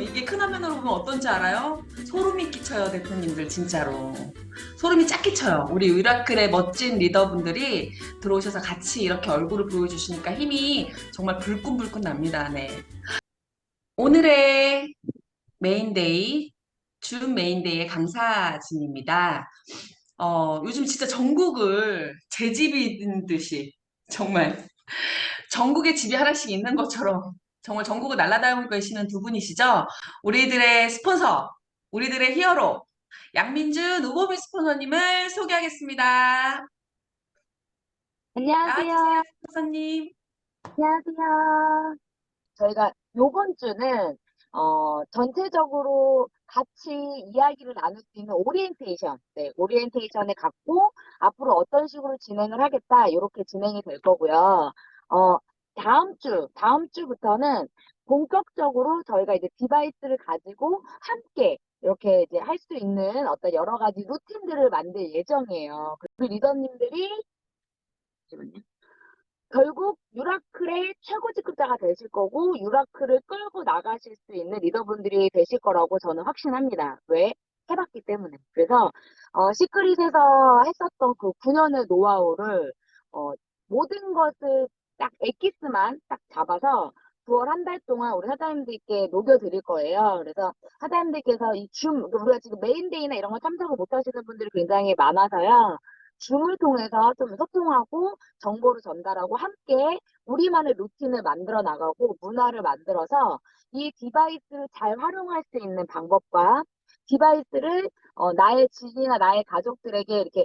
이게 큰 화면으로 보면 어떤지 알아요? 소름이 끼쳐요, 대표님들, 진짜로. 소름이 쫙 끼쳐요. 우리 위라클의 멋진 리더분들이 들어오셔서 같이 이렇게 얼굴을 보여주시니까 힘이 정말 불끈불끈 납니다. 네. 오늘의 메인데이, 준 메인데이의 강사진입니다. 요즘 진짜 전국을 제 집인 듯이 정말 전국에 집이 하나씩 있는 것처럼 정말 전국을 날아다니고 계시는 두 분이시죠? 우리들의 스폰서, 우리들의 히어로, 양민준 우범희 스폰서님을 소개하겠습니다. 나와주세요, 안녕하세요. 스폰서님. 안녕하세요. 저희가 요번 주는 전체적으로 같이 이야기를 나눌 수 있는 오리엔테이션, 네, 오리엔테이션을 갖고 앞으로 어떤 식으로 진행을 하겠다, 이렇게 진행이 될 거고요. 다음 주부터는 본격적으로 저희가 이제 디바이스를 가지고 함께 이렇게 이제 할 수 있는 어떤 여러 가지 루틴들을 만들 예정이에요. 그 리더님들이 잠시만요. 결국 유라클의 최고 직급자가 되실 거고 유라클을 끌고 나가실 수 있는 리더분들이 되실 거라고 저는 확신합니다. 왜? 해봤기 때문에. 그래서 시크릿에서 했었던 그 9년의 노하우를 어, 모든 것을 딱 엑기스만 딱 잡아서 9월 한 달 동안 우리 사장님들께 녹여드릴 거예요. 그래서 사장님들께서 우리가 지금 메인데이나 이런 거 참석을 못 하시는 분들이 굉장히 많아서요. 줌을 통해서 좀 소통하고 정보를 전달하고 함께 우리만의 루틴을 만들어 나가고 문화를 만들어서 이 디바이스를 잘 활용할 수 있는 방법과 디바이스를 나의 지인이나 나의 가족들에게 이렇게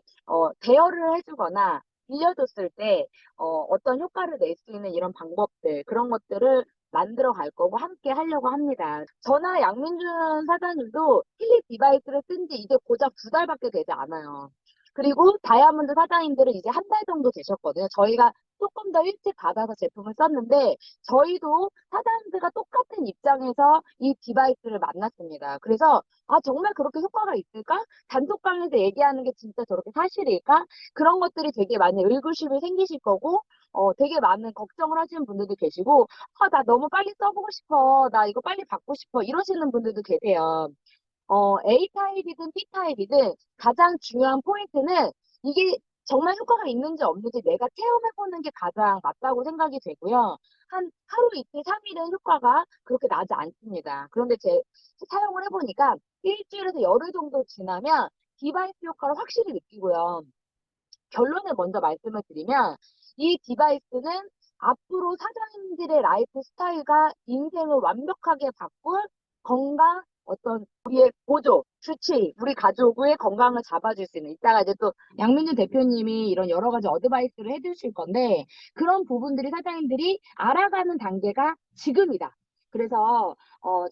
대여를 해주거나 빌려줬을 때 어떤 효과를 낼 수 있는 이런 방법들 그런 것들을 만들어 갈 거고 함께 하려고 합니다. 저나 양민준 사장님도 힐리 디바이스를 쓴 지 이제 고작 2달밖에 되지 않아요. 그리고 다이아몬드 사장님들은 이제 한 달 정도 되셨거든요. 저희가 조금 더 일찍 받아서 제품을 썼는데 저희도 사장님들과 똑같은 입장에서 이 디바이스를 만났습니다. 그래서 정말 그렇게 효과가 있을까? 단톡방에서 얘기하는 게 진짜 저렇게 사실일까? 그런 것들이 되게 많이 의구심이 생기실 거고 되게 많은 걱정을 하시는 분들도 계시고 나 너무 빨리 써보고 싶어. 나 이거 빨리 받고 싶어. 이러시는 분들도 계세요. A타입이든 B타입이든 가장 중요한 포인트는 이게 정말 효과가 있는지 없는지 내가 체험해보는 게 가장 맞다고 생각이 되고요. 한 하루 이틀 3일은 효과가 그렇게 나지 않습니다. 그런데 사용을 해보니까 일주일에서 열흘 정도 지나면 디바이스 효과를 확실히 느끼고요. 결론을 먼저 말씀을 드리면 이 디바이스는 앞으로 사장님들의 라이프 스타일과 인생을 완벽하게 바꿀 건강, 어떤 우리의 보조, 주치, 우리 가족의 건강을 잡아줄 수 있는 이따가 이제 또 양민준 대표님이 이런 여러 가지 어드바이스를 해주실 건데 그런 부분들이 사장님들이 알아가는 단계가 지금이다. 그래서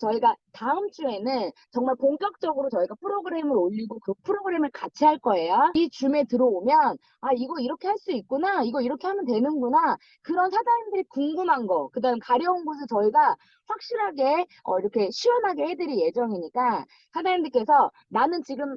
저희가 다음 주에는 정말 본격적으로 저희가 프로그램을 올리고 그 프로그램을 같이 할 거예요. 이 줌에 들어오면 이거 이렇게 할 수 있구나. 이거 이렇게 하면 되는구나. 그런 사장님들이 궁금한 거, 그다음 가려운 곳을 저희가 확실하게 이렇게 시원하게 해드릴 예정이니까 사장님들께서 나는 지금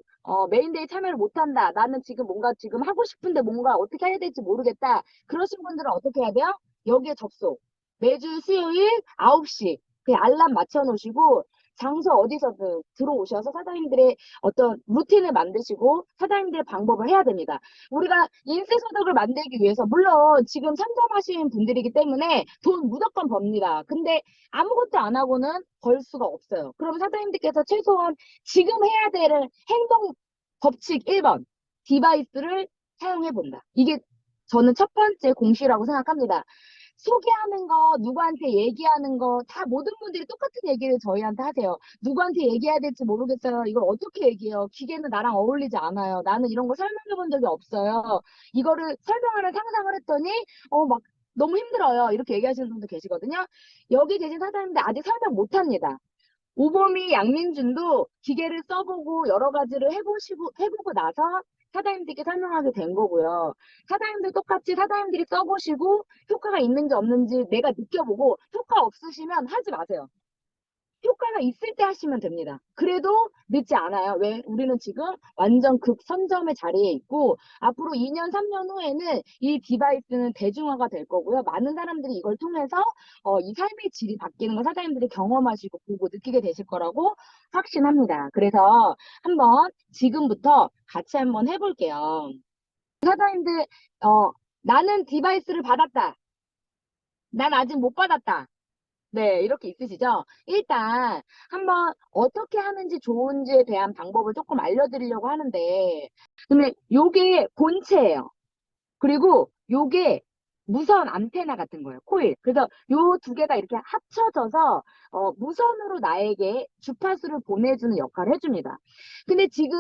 메인데이 참여를 못한다. 나는 지금 뭔가 지금 하고 싶은데 뭔가 어떻게 해야 될지 모르겠다. 그러신 분들은 어떻게 해야 돼요? 여기에 접속. 매주 수요일 9시 알람 맞춰 놓으시고 장소 어디서든 들어오셔서 사장님들의 어떤 루틴을 만드시고 사장님들의 방법을 해야 됩니다. 우리가 인쇄소득을 만들기 위해서 물론 지금 상점하시는 분들이기 때문에 돈 무조건 법니다. 근데 아무것도 안 하고는 벌 수가 없어요. 그럼 사장님들께서 최소한 지금 해야 될 행동 법칙 1번 디바이스를 사용해 본다. 이게 저는 첫 번째 공시라고 생각합니다. 소개하는 거, 누구한테 얘기하는 거, 다 모든 분들이 똑같은 얘기를 저희한테 하세요. 누구한테 얘기해야 될지 모르겠어요. 이걸 어떻게 얘기해요? 기계는 나랑 어울리지 않아요. 나는 이런 거 설명해 본 적이 없어요. 이거를 설명하는 상상을 했더니, 막 너무 힘들어요. 이렇게 얘기하시는 분도 계시거든요. 여기 계신 사장님들 아직 설명 못 합니다. 오범이 양민준도 기계를 써보고 여러 가지를 해보고 나서 사장님들께 설명하게 된 거고요. 사장님들 똑같이 사장님들이 써보시고 효과가 있는지 없는지 내가 느껴보고 효과 없으시면 하지 마세요. 효과가 있을 때 하시면 됩니다. 그래도 늦지 않아요. 왜? 우리는 지금 완전 극선점의 자리에 있고 앞으로 2년, 3년 후에는 이 디바이스는 대중화가 될 거고요. 많은 사람들이 이걸 통해서 이 삶의 질이 바뀌는 걸 사장님들이 경험하시고 보고 느끼게 되실 거라고 확신합니다. 그래서 한번 지금부터 같이 한번 해볼게요. 사장님들, 나는 디바이스를 받았다. 난 아직 못 받았다. 네, 이렇게 있으시죠? 일단 한번 어떻게 하는지 좋은지에 대한 방법을 조금 알려드리려고 하는데, 근데 요게 본체예요. 그리고 요게 무선 안테나 같은 거예요. 코일. 그래서 요 두 개가 이렇게 합쳐져서 무선으로 나에게 주파수를 보내주는 역할을 해줍니다. 근데 지금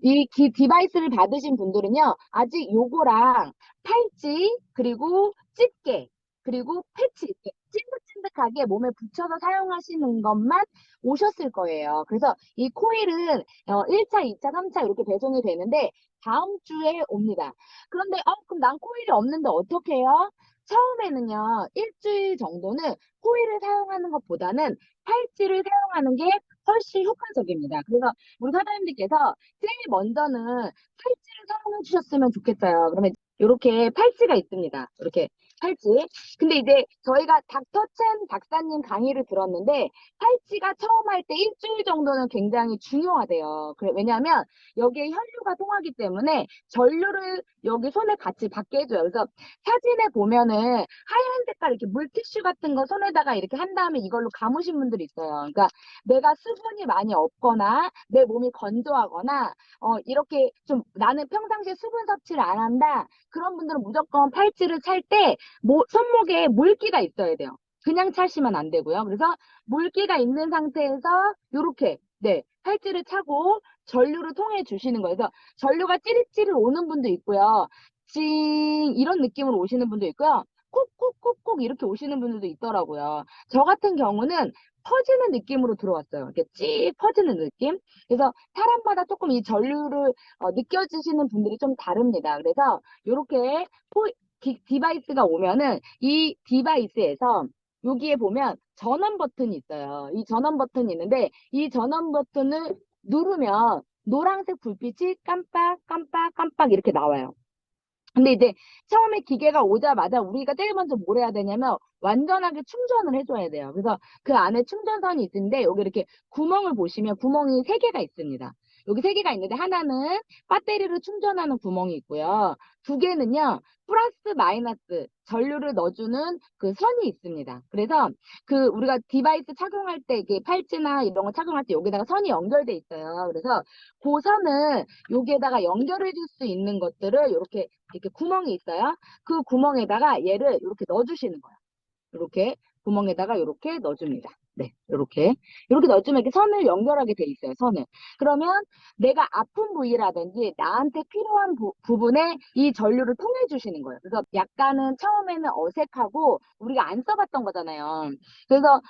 이 디바이스를 받으신 분들은요. 아직 요거랑 팔찌 그리고 집게 그리고 패치 이렇게 찐득찐득하게 몸에 붙여서 사용하시는 것만 오셨을 거예요. 그래서 이 코일은 1차, 2차, 3차 이렇게 배송이 되는데 다음 주에 옵니다. 그런데 그럼 난 코일이 없는데 어떻게 해요? 처음에는요, 일주일 정도는 코일을 사용하는 것보다는 팔찌를 사용하는 게 훨씬 효과적입니다. 그래서 우리 사장님들께서 제일 먼저는 팔찌를 사용해 주셨으면 좋겠어요. 그러면 이렇게 팔찌가 있습니다. 이렇게 팔찌. 근데 이제 저희가 닥터첸 박사님 강의를 들었는데 팔찌가 처음 할 때 일주일 정도는 굉장히 중요하대요. 왜냐하면 여기에 혈류가 통하기 때문에 전류를 여기 손에 같이 받게 해줘요. 그래서 사진에 보면은 하얀 색깔 이렇게 물티슈 같은 거 손에다가 이렇게 한 다음에 이걸로 감으신 분들이 있어요. 그러니까 내가 수분이 많이 없거나 내 몸이 건조하거나 이렇게 좀 나는 평상시에 수분 섭취를 안 한다. 그런 분들은 무조건 팔찌를 찰 때 손목에 물기가 있어야 돼요. 그냥 차시면 안 되고요. 그래서 물기가 있는 상태에서 이렇게 네, 팔찌를 차고 전류를 통해 주시는 거예요. 그래서 전류가 찌릿찌릿 오는 분도 있고요. 찡 이런 느낌으로 오시는 분도 있고요. 콕콕콕콕 이렇게 오시는 분들도 있더라고요. 저 같은 경우는 퍼지는 느낌으로 들어왔어요. 이렇게 찌 퍼지는 느낌. 그래서 사람마다 조금 이 전류를 느껴지시는 분들이 좀 다릅니다. 그래서 이렇게 디바이스가 오면은 이 디바이스에서 여기에 보면 전원 버튼이 있어요. 이 전원 버튼이 있는데 이 전원 버튼을 누르면 노란색 불빛이 깜빡 깜빡 깜빡 이렇게 나와요. 근데 이제 처음에 기계가 오자마자 우리가 제일 먼저 뭘 해야 되냐면 완전하게 충전을 해줘야 돼요. 그래서 그 안에 충전선이 있는데 여기 이렇게 구멍을 보시면 구멍이 세 개가 있습니다. 여기 세 개가 있는데 하나는 배터리를 충전하는 구멍이 있고요. 두 개는요 플러스 마이너스 전류를 넣어주는 그 선이 있습니다. 그래서 그 우리가 디바이스 착용할 때 이게 팔찌나 이런 거 착용할 때 여기다가 선이 연결돼 있어요. 그래서 그 선을 여기에다가 연결해 줄 수 있는 것들을 이렇게 구멍이 있어요. 그 구멍에다가 얘를 이렇게 넣어주시는 거예요. 이렇게 구멍에다가 이렇게 넣어줍니다. 네, 이렇게 넣어주면 이렇게 선을 연결하게 돼 있어요. 선을. 그러면 내가 아픈 부위라든지 나한테 필요한 부분에 이 전류를 통해 주시는 거예요. 그래서 약간은 처음에는 어색하고 우리가 안 써봤던 거잖아요. 그래서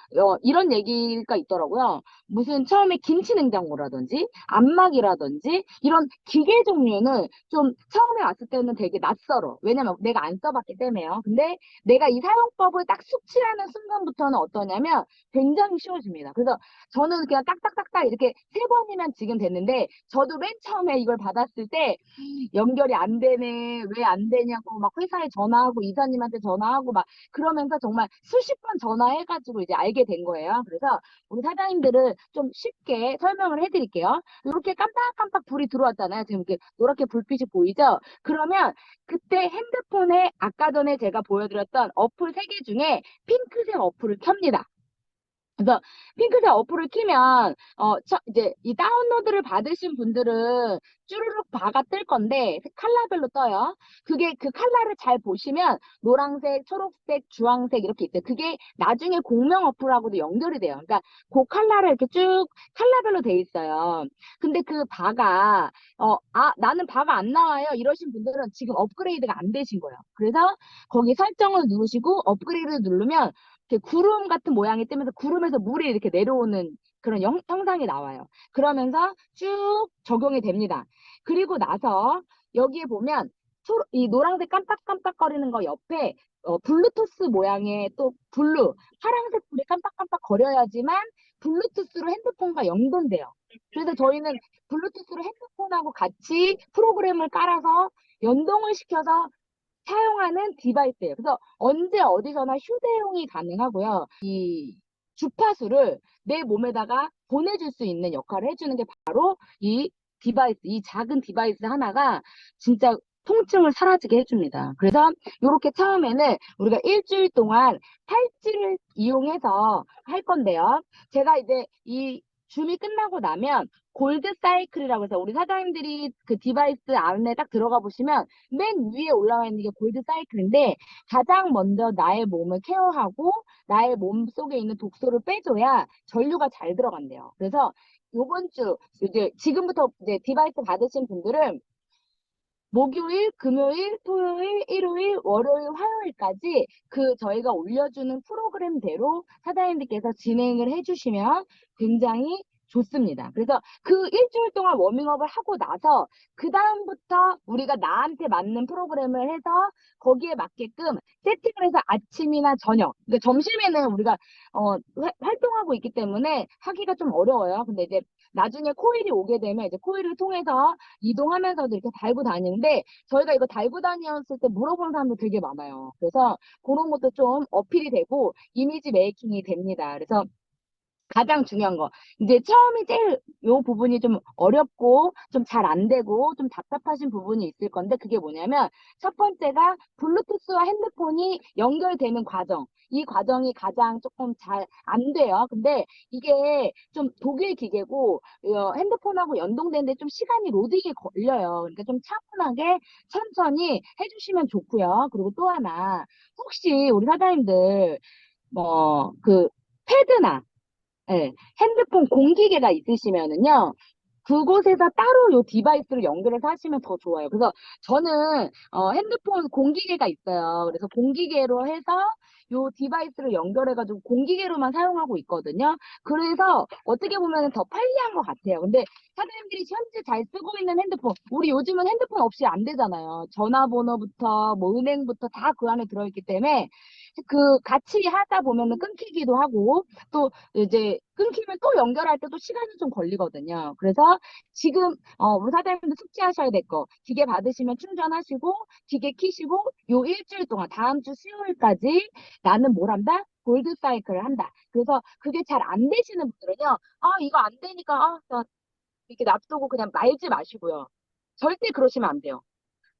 이런 얘기가 있더라고요. 무슨 처음에 김치 냉장고라든지 안마기라든지 이런 기계 종류는 좀 처음에 왔을 때는 되게 낯설어. 왜냐면 내가 안 써봤기 때문에요. 근데 내가 이 사용법을 딱 숙지하는 순간부터는 어떠냐면 굉장히 쉬워집니다. 그래서 저는 그냥 딱딱딱딱 이렇게 세 번이면 지금 됐는데 저도 맨 처음에 이걸 받았을 때 연결이 안 되네, 왜 안 되냐고 막 회사에 전화하고 이사님한테 전화하고 막 그러면서 정말 수십 번 전화해가지고 이제 알게 된 거예요. 그래서 우리 사장님들을 좀 쉽게 설명을 해드릴게요. 이렇게 깜빡깜빡 불이 들어왔잖아요. 지금 이렇게 노랗게 불빛이 보이죠? 그러면 그때 핸드폰에 아까 전에 제가 보여드렸던 어플 3개 중에 핑크색 어플을 켭니다. 그래서 핑크색 어플을 키면 이제 이 다운로드를 받으신 분들은 쭈루룩 바가 뜰 건데 컬러별로 떠요. 그게 그 컬러를 잘 보시면 노란색, 초록색, 주황색 이렇게 있어요. 그게 나중에 공명 어플하고도 연결이 돼요. 그러니까 그 컬러를 이렇게 쭉 컬러별로 돼 있어요. 근데 그 바가 나는 바가 안 나와요. 이러신 분들은 지금 업그레이드가 안 되신 거예요. 그래서 거기 설정을 누르시고 업그레이드 누르면 이렇게 구름 같은 모양이 뜨면서 구름에서 물이 이렇게 내려오는 그런 형상이 나와요. 그러면서 쭉 적용이 됩니다. 그리고 나서 여기에 보면 이 노란색 깜빡깜빡거리는 거 옆에 블루투스 모양의 또 파란색 불이 깜빡깜빡 거려야지만 블루투스로 핸드폰과 연동돼요. 그래서 저희는 블루투스로 핸드폰하고 같이 프로그램을 깔아서 연동을 시켜서 사용하는 디바이스예요. 그래서 언제 어디서나 휴대용이 가능하고요. 이 주파수를 내 몸에다가 보내줄 수 있는 역할을 해주는 게 바로 이 디바이스, 이 작은 디바이스 하나가 진짜 통증을 사라지게 해줍니다. 그래서 이렇게 처음에는 우리가 일주일 동안 팔찌를 이용해서 할 건데요. 제가 이제 이 줌이 끝나고 나면 골드 사이클이라고 해서 우리 사장님들이 그 디바이스 안에 딱 들어가 보시면 맨 위에 올라와 있는 게 골드 사이클인데 가장 먼저 나의 몸을 케어하고 나의 몸 속에 있는 독소를 빼줘야 전류가 잘 들어간대요. 그래서 요번 주 이제 지금부터 이제 디바이스 받으신 분들은 목요일, 금요일, 토요일, 일요일, 월요일, 화요일까지 그 저희가 올려주는 프로그램대로 사장님들께서 진행을 해주시면 굉장히 좋습니다. 그래서 그 일주일 동안 워밍업을 하고 나서 그 다음부터 우리가 나한테 맞는 프로그램을 해서 거기에 맞게끔 세팅을 해서 아침이나 저녁, 그러니까 점심에는 우리가 활동하고 있기 때문에 하기가 좀 어려워요. 근데 이제 나중에 코일이 오게 되면 이제 코일을 통해서 이동하면서도 이렇게 달고 다니는데 저희가 이거 달고 다녔을 때 물어보는 사람도 되게 많아요. 그래서 그런 것도 좀 어필이 되고 이미지 메이킹이 됩니다. 그래서 가장 중요한 거. 이제 처음이 제일 요 부분이 좀 어렵고 좀 잘 안 되고 좀 답답하신 부분이 있을 건데 그게 뭐냐면 첫 번째가 블루투스와 핸드폰이 연결되는 과정. 이 과정이 가장 조금 잘 안 돼요. 근데 이게 좀 독일 기계고 핸드폰하고 연동되는데 좀 시간이 로딩이 걸려요. 그러니까 좀 차분하게 천천히 해주시면 좋고요. 그리고 또 하나 혹시 우리 사장님들 뭐 그 패드나 예, 핸드폰 공기계가 있으시면은요, 그곳에서 따로 요 디바이스를 연결해서 하시면 더 좋아요. 그래서 저는 핸드폰 공기계가 있어요. 그래서 공기계로 해서 요 디바이스를 연결해가지고 공기계로만 사용하고 있거든요. 그래서 어떻게 보면 더 편리한 것 같아요. 근데 사장님들이 현재 잘 쓰고 있는 핸드폰, 우리 요즘은 핸드폰 없이 안 되잖아요. 전화번호부터 뭐 은행부터 다 그 안에 들어있기 때문에 그 같이 하다 보면은 끊기기도 하고 또 이제 끊기면 또 연결할 때도 시간이 좀 걸리거든요. 그래서 지금 우리 사장님도 숙지하셔야 될 거. 기계 받으시면 충전하시고 기계 키시고 요 일주일 동안 다음 주 수요일까지 나는 뭘 한다? 골드 사이클을 한다. 그래서 그게 잘 안 되시는 분들은요. 아 이거 안 되니까 나 이렇게 놔두고 그냥 말지 마시고요. 절대 그러시면 안 돼요.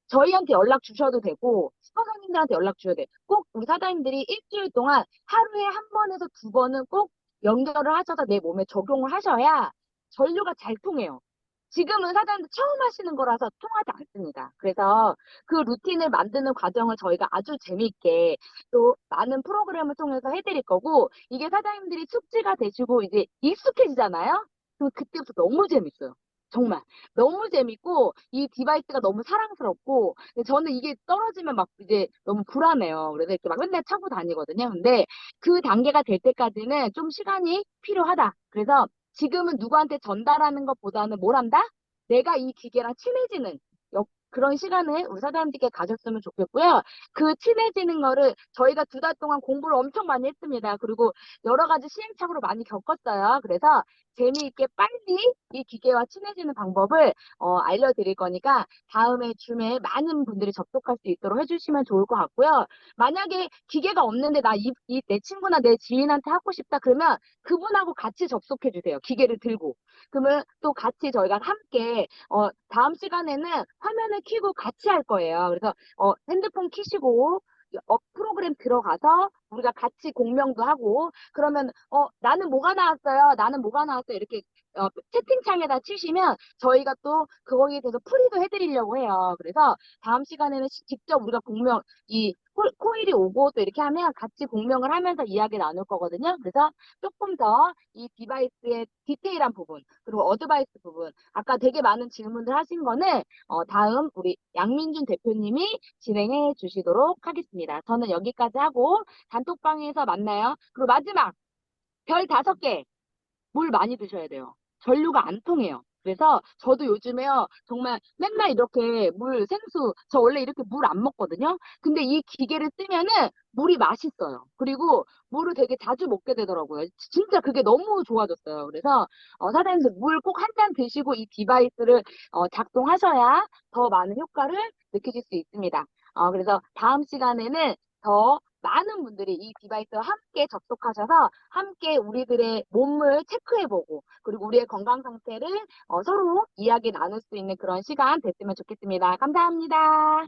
저희한테 연락 주셔도 되고 사장님들한테 연락 주셔야 돼요. 꼭 우리 사장님들이 일주일 동안 하루에 한 번에서 두 번은 꼭 연결을 하셔서 내 몸에 적용을 하셔야 전류가 잘 통해요. 지금은 사장님들 처음 하시는 거라서 통하지 않습니다. 그래서 그 루틴을 만드는 과정을 저희가 아주 재미있게 또 많은 프로그램을 통해서 해드릴 거고 이게 사장님들이 숙지가 되시고 이제 익숙해지잖아요. 그럼 그때부터 너무 재밌어요. 정말. 너무 재밌고 이 디바이스가 너무 사랑스럽고 근데 저는 이게 떨어지면 막 이제 너무 불안해요. 그래서 이렇게 막 맨날 차고 다니거든요. 근데 그 단계가 될 때까지는 좀 시간이 필요하다. 그래서 지금은 누구한테 전달하는 것보다는 뭘 한다? 내가 이 기계랑 친해지는 그런 시간을 우리 사장님들께 가졌으면 좋겠고요. 그 친해지는 거를 저희가 두 달 동안 공부를 엄청 많이 했습니다. 그리고 여러 가지 시행착오를 많이 겪었어요. 그래서 재미있게 빨리 이 기계와 친해지는 방법을 알려드릴 거니까 다음에 줌에 많은 분들이 접속할 수 있도록 해주시면 좋을 것 같고요. 만약에 기계가 없는데 내 친구나 내 지인한테 하고 싶다 그러면 그분하고 같이 접속해 주세요. 기계를 들고. 그러면 또 같이 저희가 함께 다음 시간에는 화면을 켜고 같이 할 거예요. 그래서 핸드폰 켜시고 프로그램 들어가서 우리가 같이 공명도 하고 그러면 나는 뭐가 나왔어요? 나는 뭐가 나왔어요? 이렇게 채팅창에다 치시면 저희가 또 그거에 대해서 풀이도 해드리려고 해요. 그래서 다음 시간에는 직접 우리가 공명 이 코일이 오고 또 이렇게 하면 같이 공명을 하면서 이야기 나눌 거거든요. 그래서 조금 더 이 디바이스의 디테일한 부분 그리고 어드바이스 부분 아까 되게 많은 질문들 하신 거는 다음 우리 양민준 대표님이 진행해 주시도록 하겠습니다. 저는 여기까지 하고 단톡방에서 만나요. 그리고 마지막 별 5개 물 많이 드셔야 돼요. 전류가 안 통해요. 그래서 저도 요즘에요, 정말 맨날 이렇게 생수, 저 원래 이렇게 물 안 먹거든요? 근데 이 기계를 쓰면은 물이 맛있어요. 그리고 물을 되게 자주 먹게 되더라고요. 진짜 그게 너무 좋아졌어요. 그래서 사장님들 물 꼭 한 잔 드시고 이 디바이스를 작동하셔야 더 많은 효과를 느끼실 수 있습니다. 그래서 다음 시간에는 더 많은 분들이 이 디바이스와 함께 접속하셔서 함께 우리들의 몸을 체크해보고 그리고 우리의 건강 상태를 서로 이야기 나눌 수 있는 그런 시간 됐으면 좋겠습니다. 감사합니다.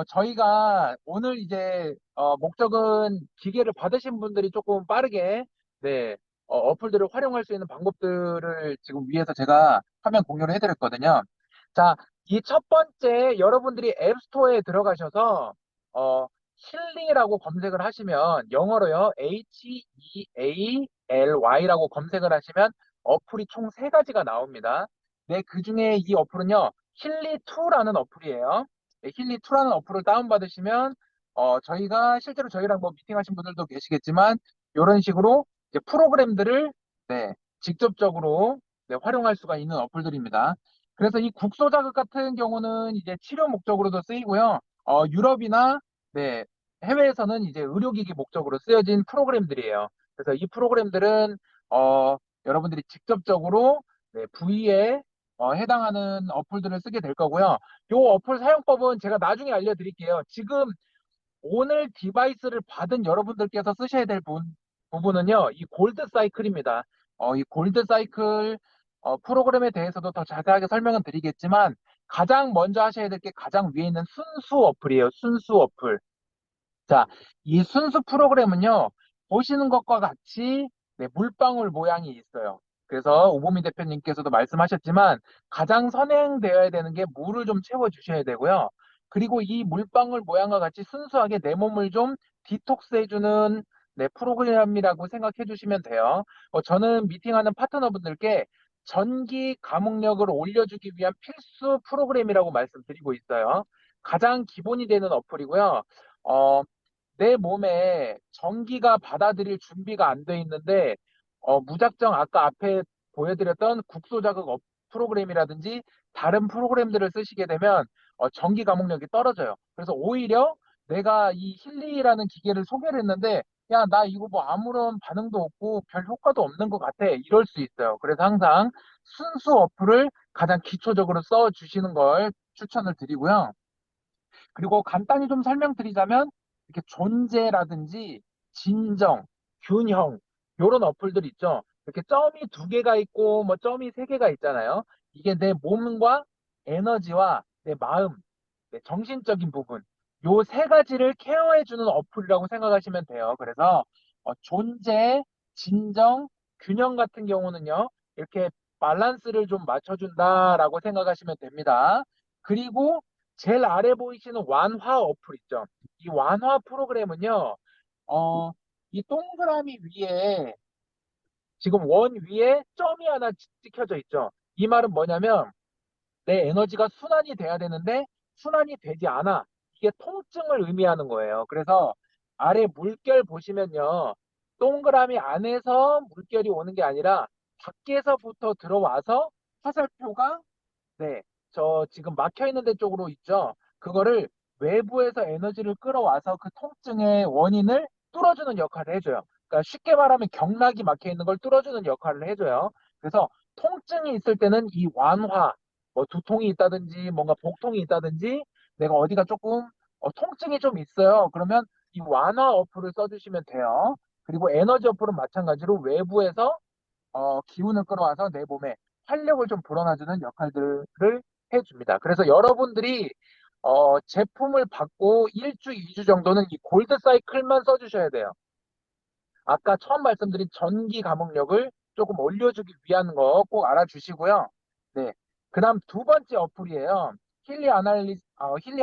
저희가 오늘 이제, 목적은 기계를 받으신 분들이 조금 빠르게, 네, 어플들을 활용할 수 있는 방법들을 지금 위해서 제가 화면 공유를 해드렸거든요. 자, 이 첫 번째, 여러분들이 앱스토어에 들어가셔서, 힐리라고 검색을 하시면, 영어로요, HEALY라고 검색을 하시면, 어플이 총 세가지가 나옵니다. 네, 그 중에 이 어플은요, 힐리2라는 어플이에요. 네, 힐리2라는 어플을 다운받으시면 저희가 실제로 저희랑 뭐 미팅하신 분들도 계시겠지만 이런 식으로 이제 프로그램들을 네, 직접적으로 네, 활용할 수가 있는 어플들입니다. 그래서 이 국소 자극 같은 경우는 이제 치료 목적으로도 쓰이고요. 유럽이나 네, 해외에서는 이제 의료기기 목적으로 쓰여진 프로그램들이에요. 그래서 이 프로그램들은 여러분들이 직접적으로 네, 부위에 해당하는 어플들을 쓰게 될 거고요. 요 어플 사용법은 제가 나중에 알려드릴게요. 지금 오늘 디바이스를 받은 여러분들께서 쓰셔야 될 부분은요, 이 골드 사이클입니다. 이 골드 사이클 프로그램에 대해서도 더 자세하게 설명은 드리겠지만, 가장 먼저 하셔야 될 게 가장 위에 있는 순수 어플이에요. 순수 어플. 자, 이 순수 프로그램은요, 보시는 것과 같이 네, 물방울 모양이 있어요. 그래서 오보미 대표님께서도 말씀하셨지만 가장 선행되어야 되는 게 물을 좀 채워주셔야 되고요. 그리고 이 물방울 모양과 같이 순수하게 내 몸을 좀 디톡스해주는 네, 프로그램이라고 생각해 주시면 돼요. 저는 미팅하는 파트너분들께 전기 감옥력을 올려주기 위한 필수 프로그램이라고 말씀드리고 있어요. 가장 기본이 되는 어플이고요. 어, 내 몸에 전기가 받아들일 준비가 안 돼 있는데 무작정 아까 앞에 보여드렸던 국소자극 프로그램이라든지 다른 프로그램들을 쓰시게 되면 전기 감옥력이 떨어져요. 그래서 오히려 내가 이 힐리라는 기계를 소개를 했는데 야, 나 이거 뭐 아무런 반응도 없고 별 효과도 없는 것 같아. 이럴 수 있어요. 그래서 항상 순수 어플을 가장 기초적으로 써 주시는 걸 추천을 드리고요. 그리고 간단히 좀 설명드리자면 이렇게 존재라든지 진정, 균형 이런 어플들 있죠. 이렇게 점이 두 개가 있고 뭐 점이 세 개가 있잖아요. 이게 내 몸과 에너지와 내 마음, 내 정신적인 부분 요 세 가지를 케어해주는 어플이라고 생각하시면 돼요. 그래서 존재, 진정, 균형 같은 경우는요. 이렇게 밸런스를 좀 맞춰준다라고 생각하시면 됩니다. 그리고 제일 아래 보이시는 완화 어플 있죠. 이 완화 프로그램은요, 어, 이 동그라미 위에, 지금 원 위에 점이 하나 찍혀져 있죠. 이 말은 뭐냐면, 내 에너지가 순환이 돼야 되는데, 순환이 되지 않아. 이게 통증을 의미하는 거예요. 그래서 아래 물결 보시면요, 동그라미 안에서 물결이 오는 게 아니라, 밖에서부터 들어와서 화살표가 네, 저 지금 막혀 있는 데 쪽으로 있죠. 그거를 외부에서 에너지를 끌어와서 그 통증의 원인을 뚫어주는 역할을 해줘요. 그러니까 쉽게 말하면 경락이 막혀 있는 걸 뚫어주는 역할을 해줘요. 그래서 통증이 있을 때는 이 완화, 뭐 두통이 있다든지 뭔가 복통이 있다든지 내가 어디가 조금 통증이 좀 있어요. 그러면 이 완화 어플을 써주시면 돼요. 그리고 에너지 어플은 마찬가지로 외부에서 기운을 끌어와서 내 몸에 활력을 좀 불어넣어주는 역할들을 해줍니다. 그래서 여러분들이 제품을 받고 1주, 2주 정도는 이 골드 사이클만 써주셔야 돼요. 아까 처음 말씀드린 전기 감옥력을 조금 올려주기 위한 거 꼭 알아주시고요. 네. 그 다음 두 번째 어플이에요. 힐리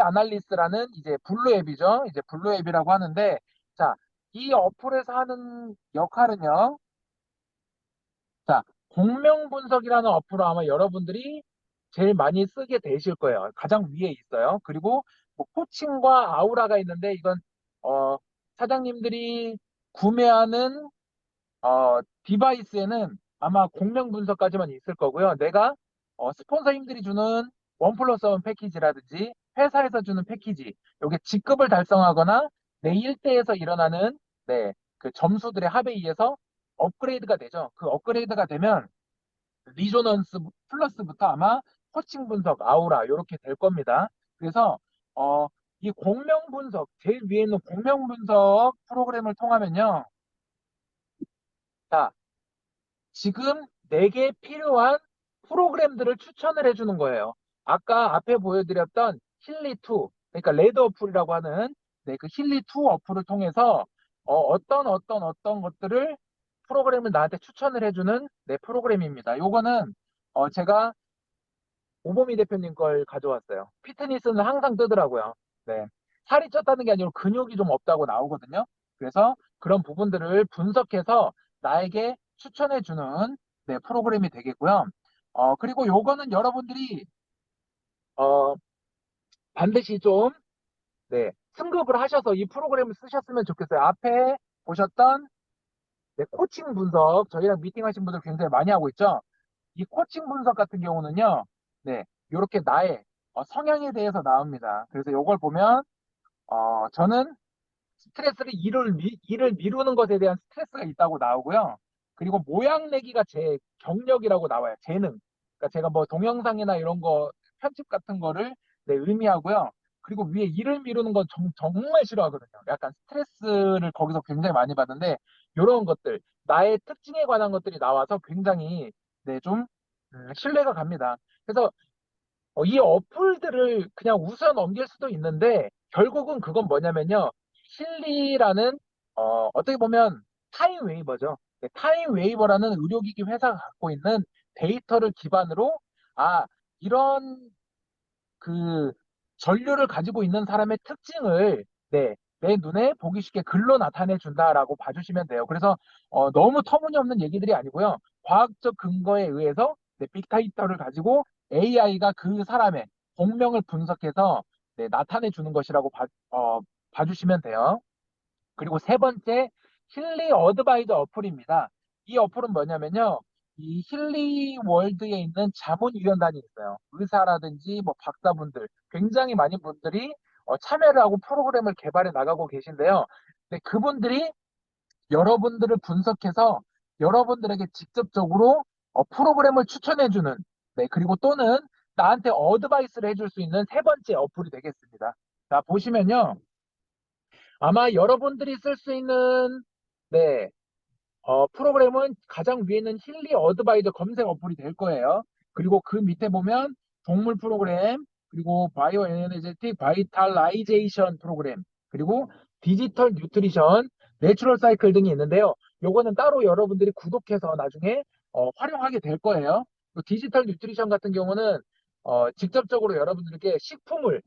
아날리스라는 이제 블루 앱이죠. 이제 블루 앱이라고 하는데, 자, 이 어플에서 하는 역할은요. 자, 공명 분석이라는 어플을 아마 여러분들이 제일 많이 쓰게 되실 거예요. 가장 위에 있어요. 그리고 뭐 코칭과 아우라가 있는데 이건 사장님들이 구매하는 디바이스에는 아마 공명 분석까지만 있을 거고요. 내가 스폰서님들이 주는 1+1 패키지라든지 회사에서 주는 패키지, 요게 직급을 달성하거나 내 일대에서 일어나는 그 점수들의 합에 의해서 업그레이드가 되죠. 그 업그레이드가 되면 리조넌스 플러스부터 아마 코칭 분석, 아우라 이렇게 될 겁니다. 그래서 어, 이 공명 분석, 제일 위에 있는 공명 분석 프로그램을 통하면요. 자, 지금 내게 필요한 프로그램들을 추천을 해주는 거예요. 아까 앞에 보여드렸던 힐리2, 그러니까 레드 어플이라고 하는 그 힐리2 어플을 통해서 어떤 것들을 프로그램을 나한테 추천을 해주는 프로그램입니다. 요거는 제가 오보미 대표님 걸 가져왔어요. 피트니스는 항상 뜨더라고요. 네. 살이 쪘다는 게 아니고 근육이 좀 없다고 나오거든요. 그래서 그런 부분들을 분석해서 나에게 추천해주는 프로그램이 되겠고요. 그리고 요거는 여러분들이 어, 반드시 좀 승급을 하셔서 이 프로그램을 쓰셨으면 좋겠어요. 앞에 보셨던 코칭 분석, 저희랑 미팅하신 분들 굉장히 많이 하고 있죠. 이 코칭 분석 같은 경우는요, 이렇게 나의 성향에 대해서 나옵니다. 그래서 이걸 보면, 저는 일을 미루는 것에 대한 스트레스가 있다고 나오고요. 그리고 모양 내기가 제 경력이라고 나와요. 재능. 그러니까 제가 뭐 동영상이나 이런 거, 편집 같은 거를 의미하고요. 그리고 위에 일을 미루는 건 정말 싫어하거든요. 약간 스트레스를 거기서 굉장히 많이 받는데, 이런 것들, 나의 특징에 관한 것들이 나와서 굉장히 좀 신뢰가 갑니다. 그래서 이 어플들을 그냥 웃어 넘길 수도 있는데 결국은 그건 뭐냐면요. 힐리라는 어떻게 보면 타임웨이버죠. 타임웨이버라는 의료기기 회사가 갖고 있는 데이터를 기반으로 이런 그 전류를 가지고 있는 사람의 특징을 내 눈에 보기 쉽게 글로 나타내 준다라고 봐주시면 돼요. 그래서 너무 터무니없는 얘기들이 아니고요. 과학적 근거에 의해서 빅데이터를 가지고 AI가 그 사람의 본명을 분석해서 나타내 주는 것이라고 봐주시면 돼요. 그리고 세 번째, 힐리 어드바이저 어플입니다. 이 어플은 뭐냐면요. 이 힐리 월드에 있는 자문위원단이 있어요. 의사라든지 뭐 박사분들, 굉장히 많은 분들이 참여를 하고 프로그램을 개발해 나가고 계신데요. 그분들이 여러분들을 분석해서 여러분들에게 직접적으로 프로그램을 추천해주는, 그리고 또는 나한테 어드바이스를 해줄 수 있는 세 번째 어플이 되겠습니다. 자, 보시면요. 아마 여러분들이 쓸 수 있는 네, 프로그램은 가장 위에는 힐리 어드바이저 검색 어플이 될 거예요. 그리고 그 밑에 보면 동물 프로그램, 그리고 바이오 에너제틱 바이탈라이제이션 프로그램, 그리고 디지털 뉴트리션, 내추럴 사이클 등이 있는데요. 요거는 따로 여러분들이 구독해서 나중에 활용하게 될 거예요. 디지털 뉴트리션 같은 경우는 직접적으로 여러분들께 식품을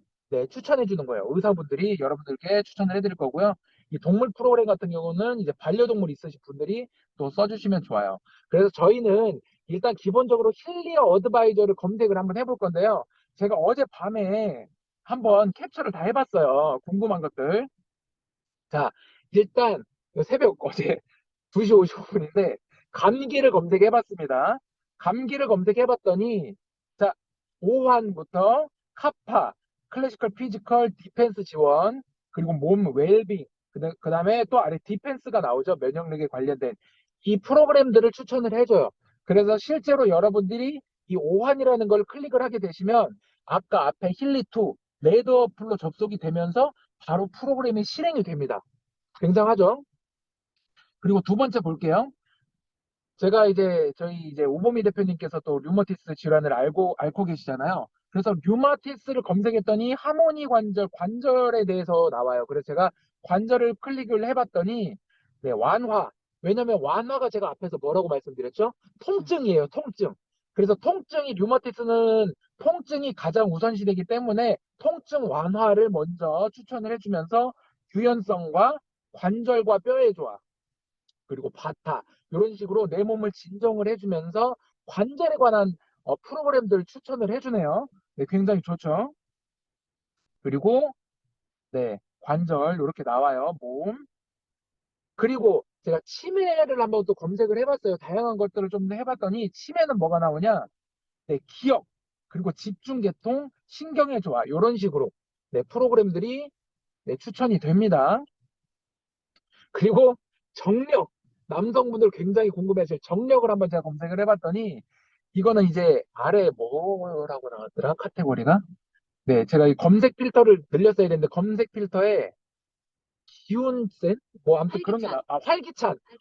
추천해 주는 거예요. 의사분들이 여러분들께 추천을 해드릴 거고요. 이 동물 프로그램 같은 경우는 이제 반려동물 있으신 분들이 또 써주시면 좋아요. 그래서 저희는 일단 기본적으로 힐리어 어드바이저를 검색을 한번 해볼 건데요. 제가 어젯밤에 한번 캡처를 다 해봤어요. 궁금한 것들. 자, 일단 새벽 어제 2시 55분인데 감기를 검색해봤습니다. 감기를 검색해봤더니 자, 오한부터 카파, 클래시컬 피지컬 디펜스 지원, 그리고 몸 웰빙, 그 다음에 또 아래 디펜스가 나오죠. 면역력에 관련된 이 프로그램들을 추천을 해줘요. 그래서 실제로 여러분들이 이 오한이라는 걸 클릭을 하게 되시면 아까 앞에 힐리2 레드 어플로 접속이 되면서 바로 프로그램이 실행이 됩니다. 굉장하죠? 그리고 두 번째 볼게요. 제가 저희 오보미 대표님께서 또 류마티스 질환을 앓고 계시잖아요. 그래서 류마티스를 검색했더니 하모니 관절에 대해서 나와요. 그래서 제가 관절을 클릭을 해봤더니 완화. 왜냐면 완화가 제가 앞에서 뭐라고 말씀드렸죠? 통증이에요, 통증. 그래서 류마티스는 통증이 가장 우선시되기 때문에 통증 완화를 먼저 추천을 해주면서 유연성과 관절과 뼈에 좋아. 그리고 바타 이런 식으로 내 몸을 진정을 해주면서 관절에 관한 프로그램들 추천을 해주네요. 굉장히 좋죠. 그리고 관절 이렇게 나와요. 몸. 그리고 제가 치매를 한번 또 검색을 해봤어요. 다양한 것들을 좀 해봤더니 치매는 뭐가 나오냐? 네, 기억, 그리고 집중계통, 신경의 조화 이런 식으로 네, 프로그램들이 네, 추천이 됩니다. 그리고 정력, 남성분들 굉장히 궁금해하실 정력을 한번 제가 검색을 해봤더니 이거는 이제 아래 뭐라고 나왔더라? 카테고리가? 네, 제가 이 검색 필터를 늘렸어야 되는데 검색 필터에 기운센? 뭐 아무튼 그런 게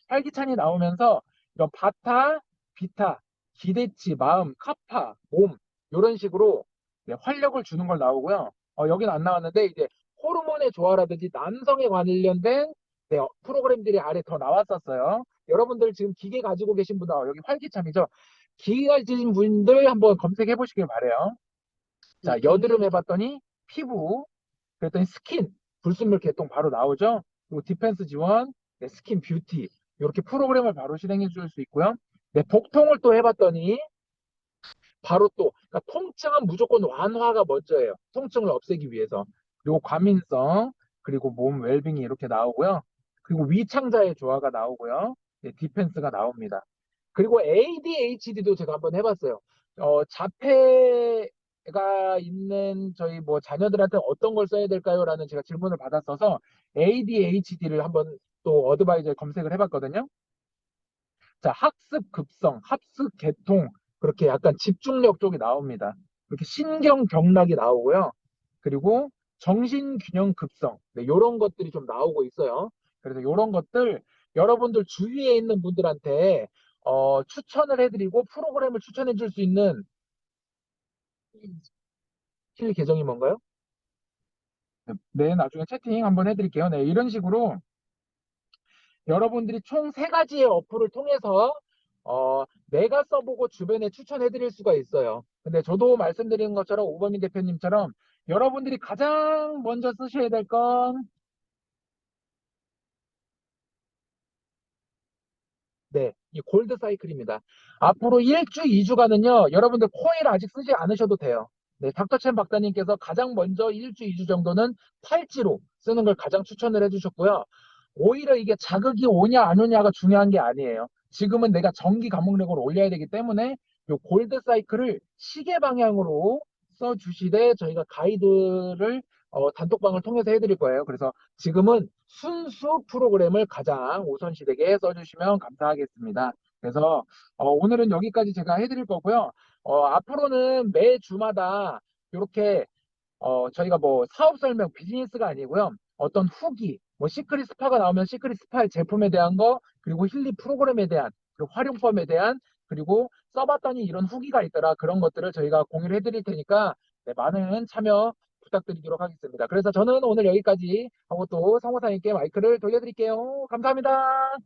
활기찬이 나오면서 이런 바타, 비타, 기대치, 마음, 카파, 몸 이런 식으로 네, 활력을 주는 걸 나오고요. 여기는 안 나왔는데 이제 호르몬의 조화라든지 남성에 관련된 네, 프로그램들이 아래 더 나왔었어요. 여러분들 지금 기계 가지고 계신 분들 여기 활기참이죠. 기계 가진 분들 한번 검색해 보시길 바래요. 자, 여드름 해봤더니 피부, 그랬더니 스킨, 불순물 개통 바로 나오죠. 그리고 디펜스 지원, 네, 스킨 뷰티 이렇게 프로그램을 바로 실행해 줄 수 있고요. 네, 복통을 또 해봤더니 바로 또 그러니까 통증은 무조건 완화가 먼저예요. 통증을 없애기 위해서. 그리고 과민성, 그리고 몸 웰빙이 이렇게 나오고요. 그리고 위창자의 조화가 나오고요. 네, 디펜스가 나옵니다. 그리고 ADHD도 제가 한번 해봤어요. 자폐가 있는 저희 뭐 자녀들한테 어떤 걸 써야 될까요? 라는 제가 질문을 받았어서 ADHD를 한번 또 어드바이저에 검색을 해봤거든요. 자, 학습 급성, 합숙 계통, 그렇게 약간 집중력 쪽이 나옵니다. 이렇게 신경 경락이 나오고요. 그리고 정신균형 급성, 네, 이런 것들이 좀 나오고 있어요. 그래서 이런 것들 여러분들 주위에 있는 분들한테 추천을 해드리고 프로그램을 추천해 줄 수 있는 실 계정이 뭔가요? 네, 나중에 채팅 한번 해드릴게요. 네, 이런 식으로 여러분들이 총 3가지의 어플을 통해서 내가 써보고 주변에 추천해드릴 수가 있어요. 근데 저도 말씀드린 것처럼 오범민 대표님처럼 여러분들이 가장 먼저 쓰셔야 될 건 네, 이 골드 사이클입니다. 앞으로 1주, 2주간은요, 여러분들 코일 아직 쓰지 않으셔도 돼요. 네, 닥터첸 박사님께서 가장 먼저 1주, 2주 정도는 팔찌로 쓰는 걸 가장 추천을 해주셨고요. 오히려 이게 자극이 오냐, 안 오냐가 중요한 게 아니에요. 지금은 내가 전기 감목력을 올려야 되기 때문에 이 골드 사이클을 시계 방향으로 써주시되 저희가 가이드를 단톡방을 통해서 해드릴 거예요. 그래서 지금은 순수 프로그램을 가장 우선시되게 써주시면 감사하겠습니다. 그래서 오늘은 여기까지 제가 해드릴 거고요. 앞으로는 매 주마다 이렇게 저희가 뭐 사업 설명 비즈니스가 아니고요. 어떤 후기, 뭐 시크릿 스파가 나오면 시크릿 스파의 제품에 대한 거, 그리고 힐리 프로그램에 대한, 그리고 활용법에 대한, 그리고 써봤더니 이런 후기가 있더라. 그런 것들을 저희가 공유를 해드릴 테니까 네, 많은 참여 부탁드리도록 하겠습니다. 그래서 저는 오늘 여기까지 하고 또 성호사님께 마이크를 돌려드릴게요. 감사합니다.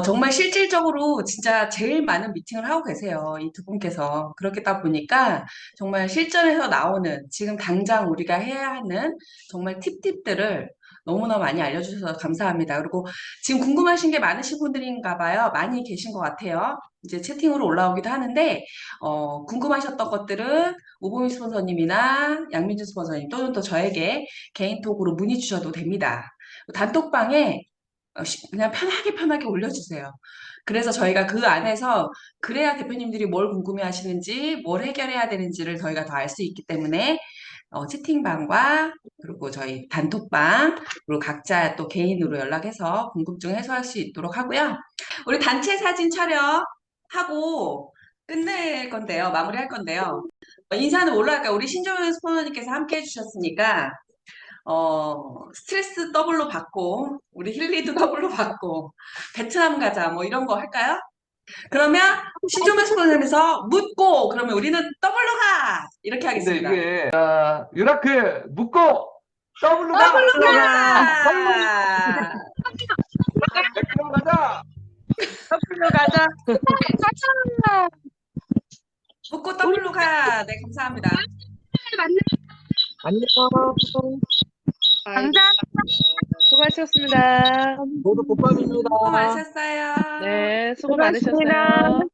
정말 실질적으로 진짜 제일 많은 미팅을 하고 계세요. 이 두 분께서. 그렇겠다 보니까 정말 실전에서 나오는 지금 당장 우리가 해야 하는 정말 팁들을 너무나 많이 알려주셔서 감사합니다. 그리고 지금 궁금하신 게 많으신 분들인가 봐요. 많이 계신 것 같아요. 이제 채팅으로 올라오기도 하는데, 궁금하셨던 것들은 오보미 스폰서님이나 양민준 스폰서님 또는 또 저에게 개인톡으로 문의 주셔도 됩니다. 단톡방에 그냥 편하게 올려주세요. 그래서 저희가 그 안에서 그래야 대표님들이 뭘 궁금해 하시는지, 뭘 해결해야 되는지를 저희가 더 알 수 있기 때문에 채팅방과 그리고 저희 단톡방, 그리고 각자 또 개인으로 연락해서 궁금증 해소할 수 있도록 하고요. 우리 단체 사진 촬영하고 끝낼 건데요. 마무리할 건데요. 인사는 뭘로 할까요? 우리 신조현 스포너님께서 함께 해주셨으니까 스트레스 더블로 받고, 우리 힐리도 더블로 받고, 베트남 가자, 뭐 이런 거 할까요? 그러면 신조면 스포츠에서 묻고, 그러면 우리는 더블로 가! 이렇게 근데 하겠습니다. 이게 유라클 묶고 더블로 가! 더블로 더블로 가! 매크로 가자! 커플로 가자. 묻고 더블로 가! 네, 감사합니다. 안녕. 감사합니다. 수고하셨습니다. 모두 굿밤입니다. 수고 많으셨어요. 네, 수고 수고하셨습니다. 많으셨어요.